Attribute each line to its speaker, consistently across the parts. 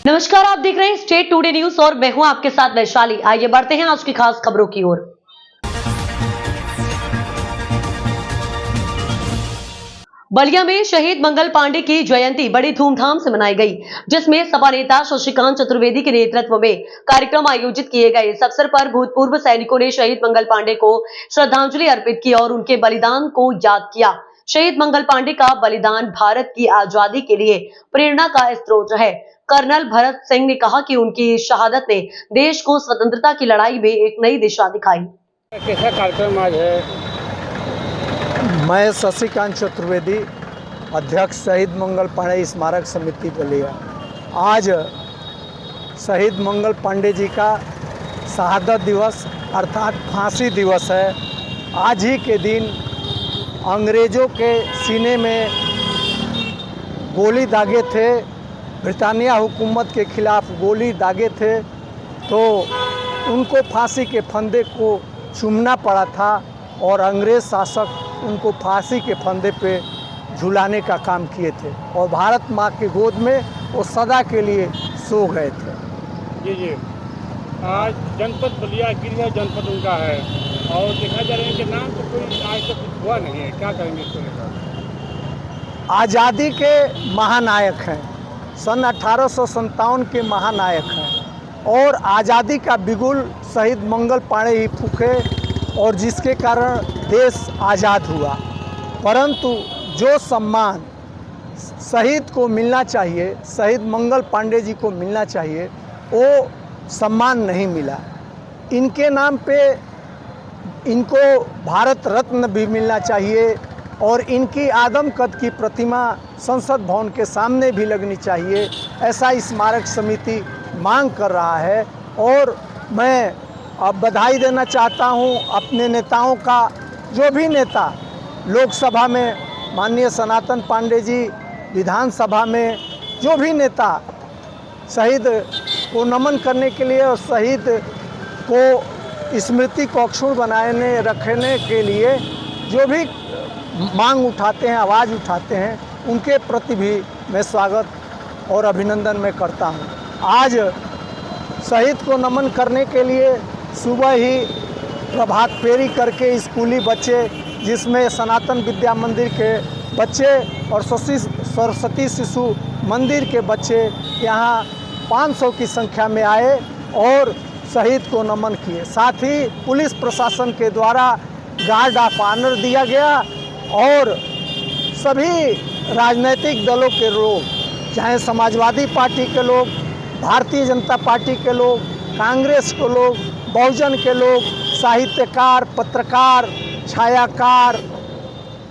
Speaker 1: नमस्कार, आप देख रहे हैं स्टेट टुडे न्यूज और मैं हूं आपके साथ वैशाली। आइए बढ़ते हैं आज की खास खबरों की ओर। बलिया में शहीद मंगल पांडे की जयंती बड़ी धूमधाम से मनाई गई, जिसमें सपा नेता शशिकांत चतुर्वेदी के नेतृत्व में कार्यक्रम आयोजित किए गए। इस अवसर पर भूतपूर्व सैनिकों ने शहीद मंगल पांडे को श्रद्धांजलि अर्पित की और उनके बलिदान को याद किया। शहीद मंगल पांडे का बलिदान भारत की आजादी के लिए प्रेरणा का स्रोत है। कर्नल भरत सिंह ने कहा कि उनकी शहादत ने देश को स्वतंत्रता की लड़ाई में एक नई दिशा दिखाई।
Speaker 2: कैसा कार्यक्रम आज है?
Speaker 3: मैं शशिकांत चतुर्वेदी, अध्यक्ष शहीद मंगल पांडे स्मारक समिति बलिया। आज शहीद मंगल पांडे जी का शहादत दिवस अर्थात फांसी दिवस है। आज ही के दिन अंग्रेज़ों के सीने में गोली दागे थे, ब्रिटानिया हुकूमत के खिलाफ गोली दागे थे, तो उनको फांसी के फंदे को चूमना पड़ा था और अंग्रेज़ शासक उनको फांसी के फंदे पे झुलाने का काम किए थे और भारत माँ की गोद में वो सदा के लिए सो गए थे।
Speaker 2: जी। आज जनपद बलिया गिरिया जनपद उनका है और देखा जा रहा है कि नाम तो कोई आज तक कुछ हुआ नहीं है, क्या करेंगे इसको लेकर?
Speaker 3: आज़ादी के महानायक हैं, सन 1857 के महानायक हैं और आज़ादी का बिगुल शहीद मंगल पांडे ही फूके और जिसके कारण देश आज़ाद हुआ। परंतु जो सम्मान शहीद को मिलना चाहिए, शहीद मंगल पांडे जी को मिलना चाहिए, वो सम्मान नहीं मिला। इनके नाम पे इनको भारत रत्न भी मिलना चाहिए और इनकी आदम कद की प्रतिमा संसद भवन के सामने भी लगनी चाहिए, ऐसा स्मारक समिति मांग कर रहा है। और मैं अब बधाई देना चाहता हूं अपने नेताओं का। जो भी नेता लोकसभा में माननीय सनातन पांडे जी, विधानसभा में जो भी नेता शहीद को नमन करने के लिए और शहीद को स्मृति को अक्षुण्ण बनाने रखने के लिए जो भी मांग उठाते हैं, आवाज़ उठाते हैं, उनके प्रति भी मैं स्वागत और अभिनंदन मैं करता हूं। आज शहीद को नमन करने के लिए सुबह ही प्रभात फेरी करके स्कूली बच्चे, जिसमें सनातन विद्या मंदिर के बच्चे और सरस्वती शिशु मंदिर के बच्चे यहाँ 500 की संख्या में आए और शहीद को नमन किए। साथ ही पुलिस प्रशासन के द्वारा गार्ड ऑफ ऑनर दिया गया और सभी राजनीतिक दलों के लोग, चाहे समाजवादी पार्टी के लोग, भारतीय जनता पार्टी के लोग, कांग्रेस के लोग, बहुजन के लोग, साहित्यकार, पत्रकार, छायाकार,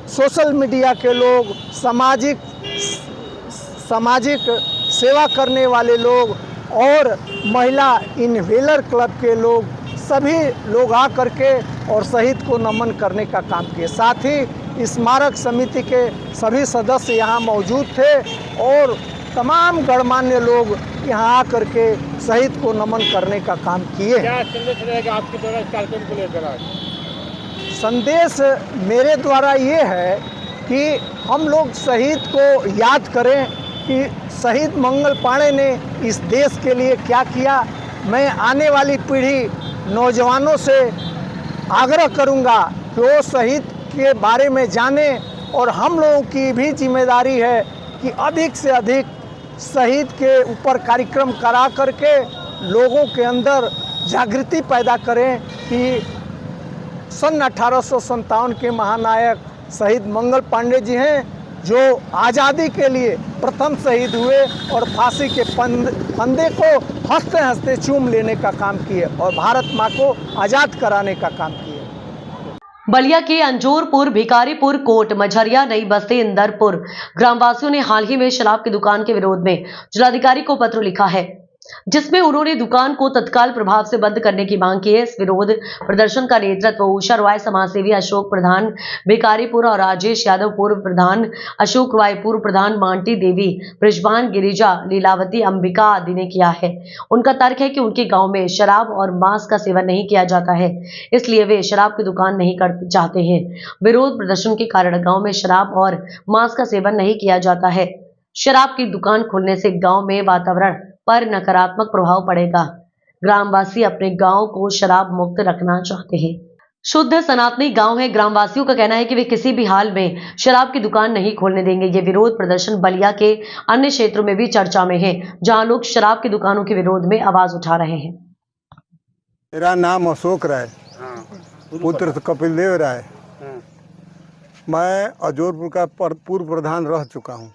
Speaker 3: सोशल मीडिया के लोग, सामाजिक सेवा करने वाले लोग और महिला इन्वेलर क्लब के लोग, सभी लोग आ करके और शहीद को नमन करने का काम किए। साथ ही स्मारक समिति के सभी सदस्य यहाँ मौजूद थे और तमाम गणमान्य लोग यहाँ आकर के शहीद को नमन करने का काम किए।
Speaker 2: क्या संदेश रहेगा आपके द्वारा इस कार्यक्रम को लेकर? आज
Speaker 3: संदेश मेरे द्वारा ये है कि हम लोग शहीद को याद करें कि शहीद मंगल पांडे ने इस देश के लिए क्या किया। मैं आने वाली पीढ़ी नौजवानों से आग्रह करूँगा कि वो शहीद के बारे में जाने और हम लोगों की भी जिम्मेदारी है कि अधिक से अधिक शहीद के ऊपर कार्यक्रम करा करके लोगों के अंदर जागृति पैदा करें कि सन 1857 के महानायक शहीद मंगल पांडे जी हैं, जो आज़ादी के लिए प्रथम शहीद हुए और फांसी के फंदे को हंसते हंसते चूम लेने का काम किए और भारत माँ को आज़ाद कराने का काम किए।
Speaker 1: बलिया के अंजोरपुर, भिखारीपुर, कोट मझरिया, नई बस्ती, इंदरपुर ग्रामवासियों ने हाल ही में शराब की दुकान के विरोध में जिलाधिकारी को पत्र लिखा है, जिसमें उन्होंने दुकान को तत्काल प्रभाव से बंद करने की मांग की है। इस विरोध प्रदर्शन का नेतृत्व उषा रॉय, समाजसेवी अशोक प्रधान भिखारीपुर और राजेश यादव, पूर्व प्रधान अशोक रॉय, पूर्व प्रधान मांटी देवी, ब्रिजभान, गिरिजा, लीलावती, अंबिका आदि ने किया है। उनका तर्क है कि उनके गांव में शराब और मांस का सेवन नहीं किया जाता है, इसलिए वे शराब की दुकान नहीं कर चाहते हैं। विरोध प्रदर्शन के कारण गाँव में शराब और मांस का सेवन नहीं किया जाता है। शराब की दुकान खुलने से गांव में वातावरण पर नकारात्मक प्रभाव पड़ेगा। ग्रामवासी अपने गांव को शराब मुक्त रखना चाहते हैं। शुद्ध सनातनी गांव है। ग्रामवासियों का कहना है कि वे किसी भी हाल में शराब की दुकान नहीं खोलने देंगे। ये विरोध प्रदर्शन बलिया के अन्य क्षेत्रों में भी चर्चा में है, जहां लोग शराब की दुकानों के विरोध में आवाज उठा रहे हैं।
Speaker 4: मेरा नाम अशोक राय, पुत्र कपिल देव राय। मैं अजोरपुर का पूर्व प्रधान रह चुका हूँ।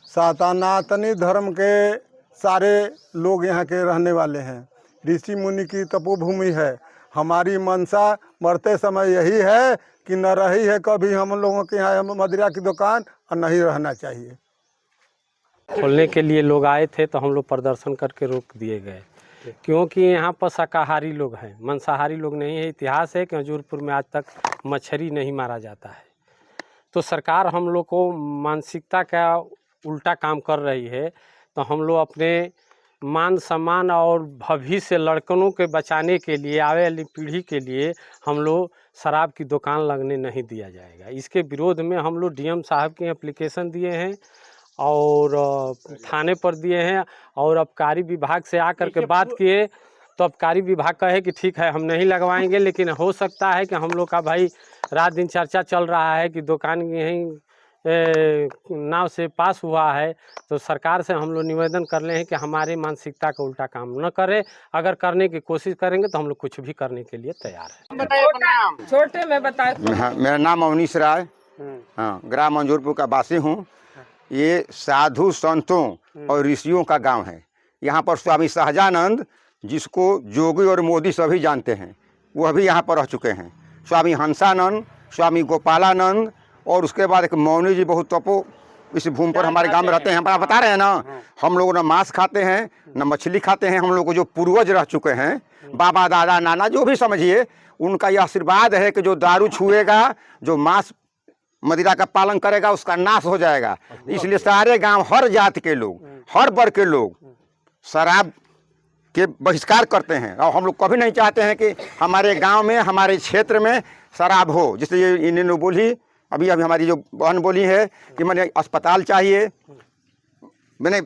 Speaker 4: सनातनी धर्म के सारे लोग यहाँ के रहने वाले हैं। ऋषि मुनि की तपोभूमि है। हमारी मंशा मरते समय यही है कि न रही है कभी हम लोगों के यहाँ मदिरा की दुकान, और नहीं रहना चाहिए।
Speaker 5: खोलने के लिए लोग आए थे तो हम लोग प्रदर्शन करके रोक दिए गए, क्योंकि यहाँ पर शाकाहारी लोग हैं, मांसाहारी लोग नहीं है। इतिहास है कि हजूरपुर में आज तक मछली नहीं मारा जाता है। तो सरकार हम लोग को मानसिकता का उल्टा काम कर रही है। तो हम लोग अपने मान सम्मान और भविष्य लड़कों के बचाने के लिए, आने वाली पीढ़ी के लिए हम लोग शराब की दुकान लगने नहीं दिया जाएगा। इसके विरोध में हम लोग डीएम साहब के एप्लीकेशन दिए हैं और थाने पर दिए हैं, और आबकारी विभाग से आकर के बात किए तो आबकारी विभाग कहे कि ठीक है हम नहीं लगवाएंगे, लेकिन हो सकता है कि हम लोग का भाई रात दिन चर्चा चल रहा है कि दुकान यहीं नाव से पास हुआ है। तो सरकार से हम लोग निवेदन कर रहे हैं कि हमारे मानसिकता का उल्टा काम न करे। अगर करने की कोशिश करेंगे तो हम लोग कुछ भी करने के लिए तैयार हैं।
Speaker 6: छोटे में बताए।
Speaker 7: मेरा नाम अवनीश राय, हाँ, ग्राम अंजोरपुर का वासी हूँ। ये साधु संतों और ऋषियों का गांव है। यहाँ पर स्वामी सहजानंद, जिसको जोगी और मोदी सभी जानते हैं, वह भी यहाँ पर रह चुके हैं। स्वामी हंसानंद, स्वामी गोपालानंद, और उसके बाद एक मौनी जी बहुत तपो इस भूमि पर हमारे गांव में रहते हैं। हम बता रहे हैं ना, हम लोग न मांस खाते हैं न मछली खाते हैं। हम लोग को जो पूर्वज रह चुके हैं, बाबा दादा नाना जो भी समझिए, उनका यह आशीर्वाद है कि जो दारू छुएगा, जो मांस मदिरा का पालन करेगा, उसका नाश हो जाएगा। इसलिए सारे गांव, हर जाति के लोग, हर वर्ग के लोग शराब के बहिष्कार करते हैं। और हम लोग कभी नहीं चाहते हैं कि हमारे गांव में, हमारे क्षेत्र में शराब हो। जिससे ये इन्होंने बोली, अभी हमारी जो बहन बोली है कि मैंने अस्पताल चाहिए, मैंने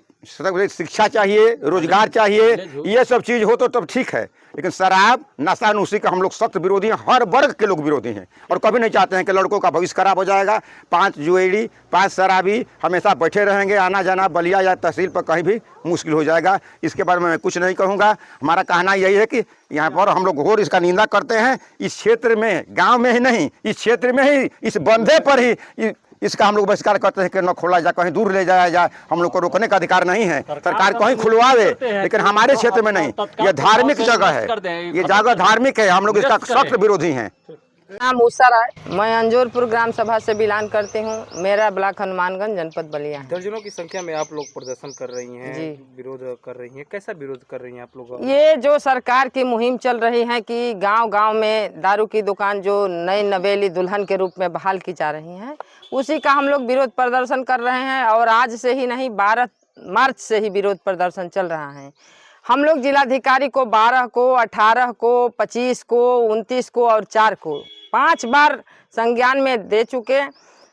Speaker 7: शिक्षा चाहिए, रोजगार चाहिए, ये सब चीज़ हो तो तब ठीक है। लेकिन शराब, नशा नुशी का हम लोग सख्त विरोधी हैं। हर वर्ग के लोग विरोधी हैं और कभी नहीं चाहते हैं कि लड़कों का भविष्य खराब हो जाएगा। 5 जुएड़ी, 5 शराबी हमेशा बैठे रहेंगे। आना जाना बलिया या तहसील पर कहीं भी मुश्किल हो जाएगा। इसके बारे में मैं कुछ नहीं कहूँगा। हमारा कहना यही है कि यहाँ पर हम लोग घोर इसका निंदा करते हैं। इस क्षेत्र में, गाँव में ही नहीं, इस क्षेत्र में ही, इस बंधे पर ही इसका हम लोग बहिष्कार करते हैं कि न खोला जाए, कहीं दूर ले जाया जाए। हम लोग को रोकने का अधिकार नहीं है। सरकार कहीं खुलवावे, लेकिन हमारे क्षेत्र में नहीं। यह धार्मिक जगह है, ये जगह धार्मिक है। हम लोग इसका सख्त विरोधी हैं।
Speaker 6: नाम उषा राय, मैं अंजोरपुर ग्राम सभा से बिलोंग करती हूँ। मेरा ब्लॉक हनुमानगंज, जनपद बलिया।
Speaker 8: दर्जनों की संख्या में आप लोग प्रदर्शन कर रही हैं,
Speaker 6: जी,
Speaker 8: विरोध कर रही हैं। कैसा विरोध कर रही हैं आप लोग?
Speaker 6: ये जो सरकार की मुहिम चल रही है कि गांव-गांव में दारू की दुकान जो नई नवेली दुल्हन के रूप में बहाल की जा रही है, उसी का हम लोग विरोध प्रदर्शन कर रहे हैं। और आज से ही नहीं, 12 मार्च से ही विरोध प्रदर्शन चल रहा है। हम लोग जिलाधिकारी को 12 को, 18 को, 25 को, 29 को और 4 को 5 बार संज्ञान में दे चुके।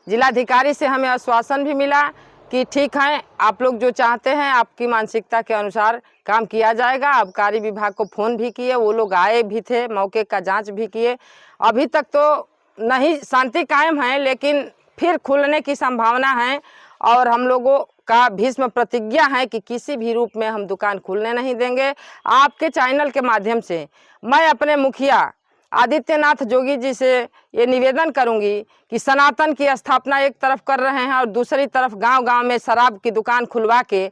Speaker 6: जिलाधिकारी से हमें आश्वासन भी मिला कि ठीक है, आप लोग जो चाहते हैं आपकी मानसिकता के अनुसार काम किया जाएगा। आबकारी विभाग को फ़ोन भी किए, वो लोग आए भी थे, मौके का जांच भी किए। अभी तक तो नहीं, शांति कायम है, लेकिन फिर खुलने की संभावना है। और हम लोगों का भीष्म प्रतिज्ञा है कि किसी भी रूप में हम दुकान खुलने नहीं देंगे। आपके चैनल के माध्यम से मैं अपने मुखिया आदित्यनाथ जोगी जी से ये निवेदन करूंगी कि सनातन की स्थापना एक तरफ कर रहे हैं और दूसरी तरफ गांव-गांव में शराब की दुकान खुलवा के,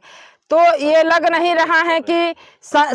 Speaker 6: तो ये लग नहीं रहा है कि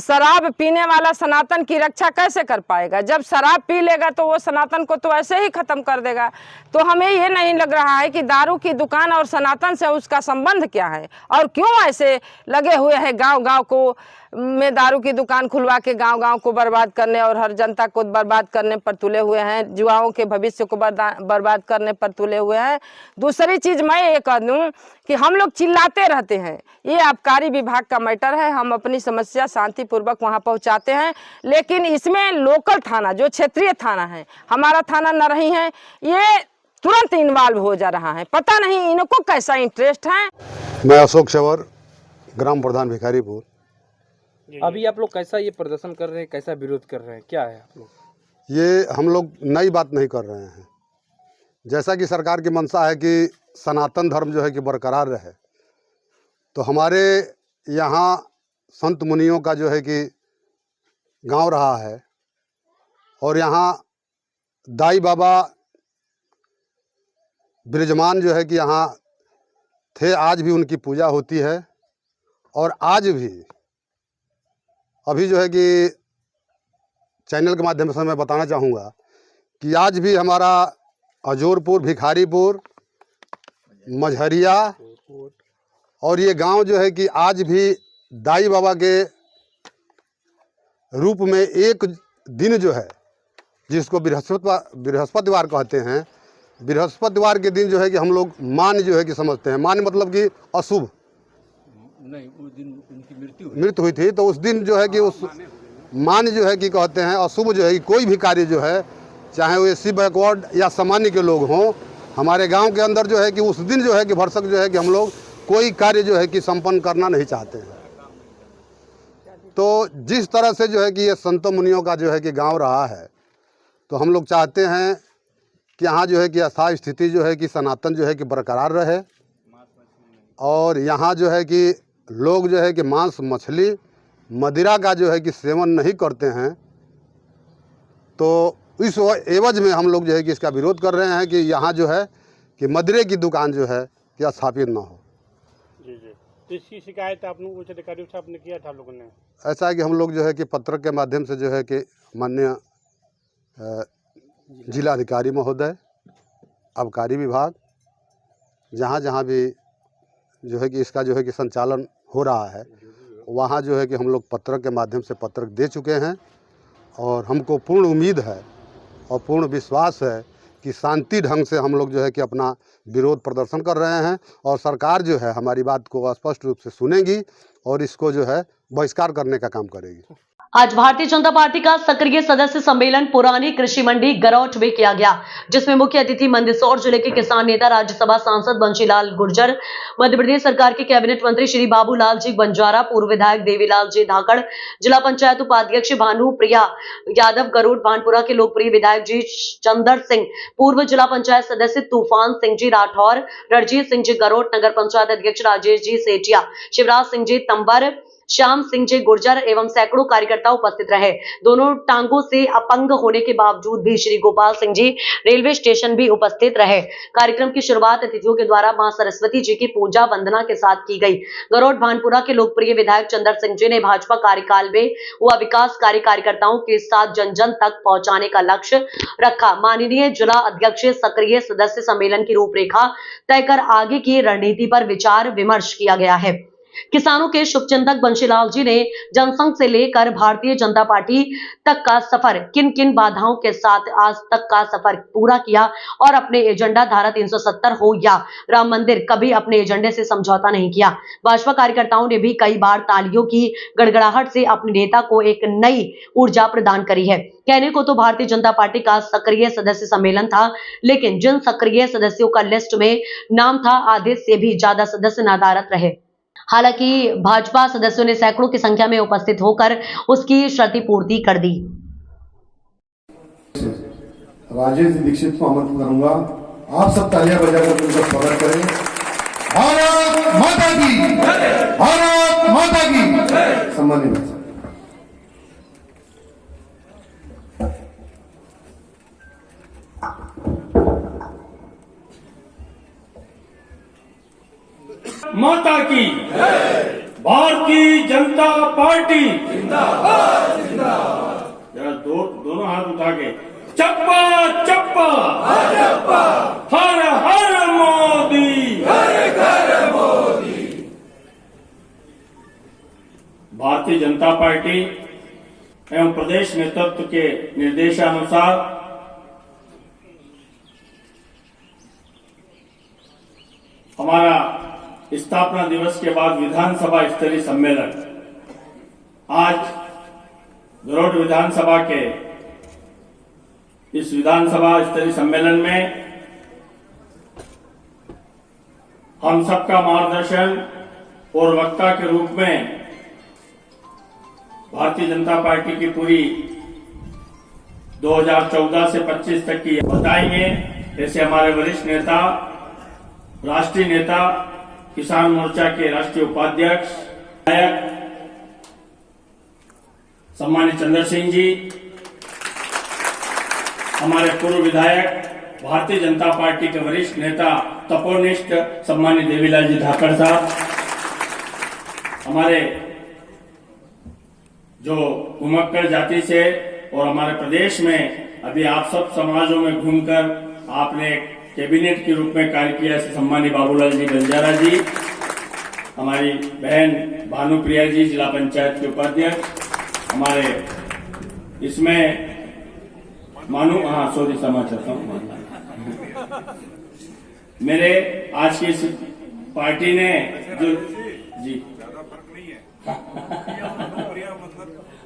Speaker 6: शराब पीने वाला सनातन की रक्षा कैसे कर पाएगा। जब शराब पी लेगा तो वो सनातन को तो ऐसे ही ख़त्म कर देगा। तो हमें ये नहीं लग रहा है कि दारू की दुकान और सनातन से उसका संबंध क्या है और क्यों ऐसे लगे हुए हैं गांव-गांव को में दारू की दुकान खुलवा के गांव-गांव को बर्बाद करने और हर जनता को बर्बाद करने पर तुले हुए हैं, युवाओं के भविष्य को बर्बाद करने पर तुले हुए हैं। दूसरी चीज़ मैं ये कह दूँ कि हम लोग चिल्लाते रहते हैं, ये आबकारी विभाग का मैटर है। हम अपनी समस्या शांतिपूर्वक वहाँ पहुँचाते हैं, लेकिन इसमें लोकल थाना, जो क्षेत्रीय थाना है, हमारा थाना न रही है, ये तुरंत इन्वॉल्व हो जा रहा है। पता नहीं इनको कैसा इंटरेस्ट है।
Speaker 9: मैं अशोक चवर, ग्राम प्रधान भिखारीपुर।
Speaker 8: अभी आप लोग कैसा ये प्रदर्शन कर रहे हैं, कैसा विरोध कर रहे हैं, क्या है आप लोग?
Speaker 9: ये हम लोग नई बात नहीं कर रहे हैं। जैसा कि सरकार की मंशा है कि सनातन धर्म जो है कि बरकरार रहे, तो हमारे यहाँ संत मुनियों का जो है कि गांव रहा है और यहाँ दाई बाबा विराजमान जो है कि यहाँ थे, आज भी उनकी पूजा होती है। और आज भी अभी जो है कि चैनल के माध्यम से मैं बताना चाहूँगा कि आज भी हमारा अजोरपुर, भिखारीपुर, मझरिया और ये गांव जो है कि आज भी दाई बाबा के रूप में एक दिन जो है, जिसको बृहस्पतिवार कहते हैं, बृहस्पतिवार के दिन जो है कि हम लोग मान जो है कि समझते हैं। मान मतलब कि अशुभ नहीं, उस दिन उनकी मृत्यु हुई थी, तो उस दिन जो है कि उस मान जो है कि कहते हैं अशुभ जो है कि कोई भी कार्य जो है, चाहे वो एससी बैकवर्ड या सामान्य के लोग हों, हमारे गांव के अंदर जो है कि उस दिन जो है कि भरसक जो है कि हम लोग कोई कार्य जो है कि संपन्न करना नहीं चाहते हैं। तो जिस तरह से जो है कि ये संतों मुनियों का जो है कि गांव रहा है, तो हम लोग चाहते हैं कि यहाँ जो है कि अस्थायी स्थिति जो है कि सनातन जो है कि बरकरार रहे और यहाँ जो है कि लोग जो है कि मांस, मछली, मदिरा का जो है कि सेवन नहीं करते हैं। तो इस एवज में हम लोग जो है कि इसका विरोध कर रहे हैं कि यहाँ जो है कि मदिरे की दुकान जो है कि स्थापित ना हो।
Speaker 2: जी जी, तो इसकी शिकायत आप लोगों उच्च अधिकारियों से आपने किया था लोगों ने?
Speaker 9: ऐसा है कि हम लोग जो है कि पत्र के माध्यम से जो है कि माननीय जिलाधिकारी महोदय, आबकारी विभाग, जहाँ जहाँ भी जो है कि इसका जो है कि संचालन हो रहा है, वहाँ जो है कि हम लोग पत्र के माध्यम से पत्र दे चुके हैं और हमको पूर्ण उम्मीद है और पूर्ण विश्वास है कि शांति ढंग से हम लोग जो है कि अपना विरोध प्रदर्शन कर रहे हैं और सरकार जो है हमारी बात को स्पष्ट रूप से सुनेगी और इसको जो है बहिष्कार करने का काम करेगी।
Speaker 1: आज भारतीय जनता पार्टी का सक्रिय सदस्य सम्मेलन पुरानी कृषि मंडी गरौठ में किया गया, जिसमें मुख्य अतिथि मंदसौर जिले के किसान नेता, राज्यसभा सांसद बंशीलाल गुर्जर, मध्य प्रदेश सरकार के कैबिनेट मंत्री श्री बाबूलाल जी बंजारा, पूर्व विधायक देवीलाल जी धाकड़, जिला पंचायत उपाध्यक्ष भानु प्रिया यादव गरुड़, भानपुरा के लोकप्रिय विधायक जी चंदर सिंह, पूर्व जिला पंचायत सदस्य तूफान सिंह जी राठौर, रणजीत सिंह जी गरोट, नगर पंचायत अध्यक्ष राजेश जी सेठिया, शिवराज सिंह जी तंबर, श्याम सिंह जी गुर्जर एवं सैकड़ों कार्यकर्ता उपस्थित रहे। दोनों टांगों से अपंग होने के बावजूद भी श्री गोपाल सिंह जी रेलवे स्टेशन भी उपस्थित रहे। कार्यक्रम की शुरुआत अतिथियों के द्वारा मां सरस्वती जी की पूजा वंदना के साथ की गई। गरौठ भानपुरा के लोकप्रिय विधायक चंदर सिंह जी ने भाजपा कार्यकाल में हुआ विकास कार्य कार्यकर्ताओं के साथ जन जन तक पहुंचाने का लक्ष्य रखा। माननीय जिला अध्यक्ष सक्रिय सदस्य सम्मेलन की रूपरेखा तय कर आगे की रणनीति पर विचार विमर्श किया गया है। किसानों के शुभचिंतक बंशीलाल जी ने जनसंघ से लेकर भारतीय जनता पार्टी तक का सफर, किन किन बाधाओं के साथ आज तक का सफर पूरा किया और अपने एजेंडा धारा 370 हो या राम मंदिर, कभी अपने एजेंडे से समझौता नहीं किया। भाजपा कार्यकर्ताओं ने भी कई बार तालियों की गड़गड़ाहट से अपने नेता को एक नई ऊर्जा प्रदान करी है। कहने को तो भारतीय जनता पार्टी का सक्रिय सदस्य सम्मेलन था, लेकिन जिन सक्रिय सदस्यों का लिस्ट में नाम था, आधे से भी ज्यादा सदस्य नदारद रहे। हालांकि भाजपा सदस्यों ने सैकड़ों की संख्या में उपस्थित होकर उसकी क्षतिपूर्ति कर दी।
Speaker 10: राजेश दीक्षित को आमंत्रित करूंगा, आप सब तालियां बजाकर उनका स्वागत करें। भारत माता की, भारत माता की। सम्मानित
Speaker 2: माता की, भारतीय जनता पार्टी जिंदाबाद, जिंदाबाद। जरा दोनों हाथ उठा के चप्पा चप्पा चप्पा, हर हर मोदी, हर घर मोदी। भारतीय जनता पार्टी एवं प्रदेश नेतृत्व के निर्देशानुसार हमारा स्थापना दिवस के बाद विधानसभा स्तरीय सम्मेलन आज गरौठ विधानसभा के इस विधानसभा स्तरीय सम्मेलन में हम सबका मार्गदर्शन और वक्ता के रूप में भारतीय जनता पार्टी की पूरी 2014 से 25 तक की बताएंगे। ऐसे हमारे वरिष्ठ नेता, राष्ट्रीय नेता, किसान मोर्चा के राष्ट्रीय उपाध्यक्ष, विधायक सम्मानित चंद्र सिंह जी, हमारे पूर्व विधायक, भारतीय जनता पार्टी के वरिष्ठ नेता, तपोनिष्ठ सम्मानित देवीलाल जी धाकड़ साहब, हमारे जो घुमक्कड़ जाति से और हमारे प्रदेश में अभी आप सब समाजों में घूमकर आपने कैबिनेट के रूप में कार्य किया, सम्मानित बाबूलाल जी बंजारा जी, हमारी बहन भानुप्रिया जी जिला पंचायत के उपाध्यक्ष, हमारे इसमें सॉरी क्षमा चाहता हूँ, मेरे आज की इस पार्टी ने जो जी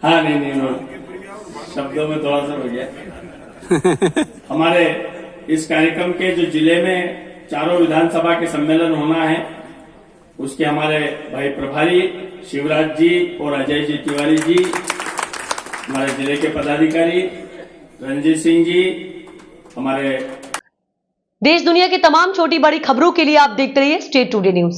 Speaker 2: हाँ नहीं शब्दों में थोड़ा सा हो गया। हमारे इस कार्यक्रम के जो जिले में चारों विधानसभा के सम्मेलन होना है, उसके हमारे भाई प्रभारी शिवराज जी और अजय जी तिवारी जी, हमारे जिले के पदाधिकारी रंजीत सिंह जी, हमारे
Speaker 1: देश दुनिया की तमाम छोटी बड़ी खबरों के लिए आप देखते रहिए स्टेट टुडे न्यूज।